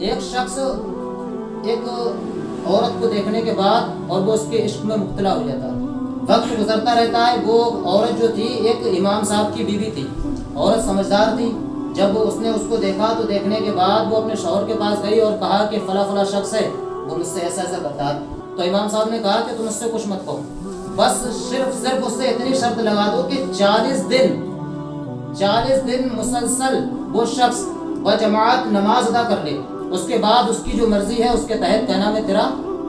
ایک شخص ایک عورت کو دیکھنے کے بعد اور وہ اس کے عشق میں مبتلا ہو جاتا ہے، وقت گزرتا رہتا ہے. وہ عورت جو تھی ایک امام صاحب کی بیوی تھی، عورت سمجھدار تھی. جب اس نے اس کو دیکھا تو دیکھنے کے بعد وہ اپنے شوہر کے پاس گئی اور کہا کہ فلاں فلاں شخص ہے، وہ مجھ سے ایسا ایسا کرتا ہے. تو امام صاحب نے کہا کہ تم اس سے کچھ مت کہو، بس صرف اس سے اتنی شرط لگا دو کہ 40 دن مسلسل وہ شخص بجماعت نماز ادا کر لے. اس کے بعد اس کی جو مرضی ہے اس کے تحت، کہنا میں تیرا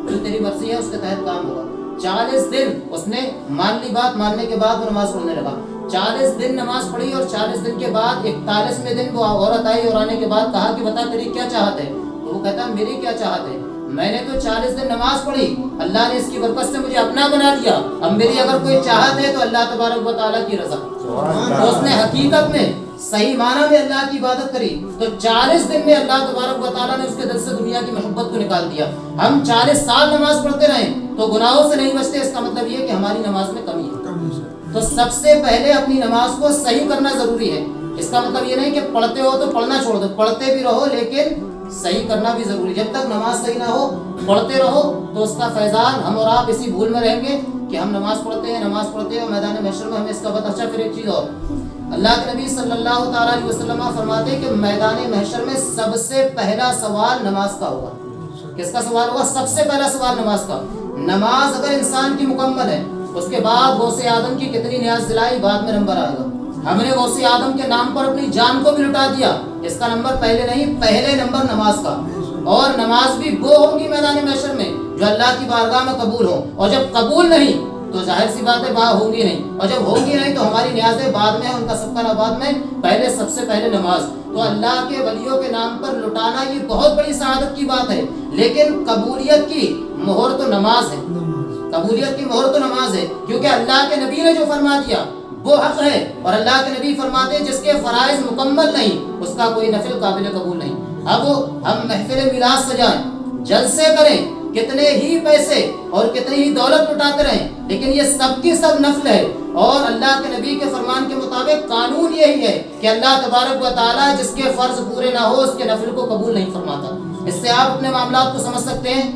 جو تیری مرضی ہے اس کے تحت کام ہوگا. 40 دن اس نے مان لی بات، ماننے کے بعد وہ نماز پڑھنے لگا. 40 دن نماز پڑھی اور 40 دن کے بعد 41ویں دن وہ عورت آئی اور آنے کے بعد کہا کہ بتا تیری کیا چاہت ہے. تو وہ کہتا میری کیا چاہت ہے، میں نے تو 40 دن نماز پڑھی، اللہ نے اس کی برکت سے مجھے اپنا بنا لیا، اب میری اگر کوئی چاہت ہے تو اللہ تبارک و تعالیٰ کی رضا. تو اس نے حقیقت میں صحیح معنی میں اللہ کی عبادت کری تو 40 دن میں اللہ تبارک و تعالیٰ نے اس کے دل سے دنیا کی محبت کو نکال دیا. ہم 40 سال نماز پڑھتے رہیں تو گناہوں سے نہیں بچتے، اس کا مطلب یہ کہ ہماری نماز میں کمی ہے. تو سب سے پہلے اپنی نماز کو صحیح کرنا ضروری ہے. اس کا مطلب یہ نہیں کہ پڑھتے ہو تو پڑھنا چھوڑ دو، پڑھتے بھی رہو لیکن صحیح کرنا بھی ضروری. جب تک نماز صحیح نہ ہو پڑھتے رہو تو اس کا فیضان ہم اور آپ اسی بھول میں رہیں گے کہ ہم نماز پڑھتے ہیں اور میدان محشر میں ہمیں اس کا پتہ. اچھا پھر ایک چیز اور، اللہ کے نبی صلی اللہ تعالیٰ علیہ وسلم فرماتے ہیں کہ میدان محشر میں سب سے پہلا سوال نماز کا ہوگا. کس کا سوال ہوگا؟ سب سے پہلا سوال نماز کا. نماز اگر انسان کی مکمل ہے اس کے بعد غوث آدم کی کتنی نیاز دلائی بعد میں نمبر آئے گا. ہم نے غوث آدم کے نام پر اپنی جان کو بھی لٹا دیا، اس کا نمبر پہلے نہیں، پہلے نمبر نماز کا. اور نماز بھی وہ ہوگی میدان محشر میں جو اللہ کی بارگاہ میں قبول ہو، اور جب قبول نہیں تو ظاہر سی بات ہے وہاں ہوں گی نہیں، اور جب ہوں گی نہیں تو ہماری نیازیں بعد میں، ان کا سب کا بعد میں، پہلے سب سے پہلے نماز. تو اللہ کے ولیوں کے نام پر لٹانا یہ بہت بڑی سعادت کی بات ہے، لیکن قبولیت کی مہر تو نماز ہے. قبولیت کی مہر تو نماز ہے، کیونکہ اللہ کے نبی نے جو فرما دیا وہ حق ہے، اور اللہ کے نبی فرماتے ہیں جس کے فرائض مکمل نہیں اس کا کوئی نفل قابل قبول نہیں. اب ہم محفل میلاد سجائیں، جلسے کریں، کتنے ہی پیسے اور کتنی ہی دولت لٹاتے رہیں، لیکن یہ سب کی سب نفل ہے. اور اللہ کے نبی کے فرمان کے مطابق قانون یہی ہے کہ اللہ تبارک و تعالیٰ جس کے فرض پورے نہ ہو اس کے نفل کو قبول نہیں فرماتا. اس سے آپ اپنے معاملات کو سمجھ سکتے ہیں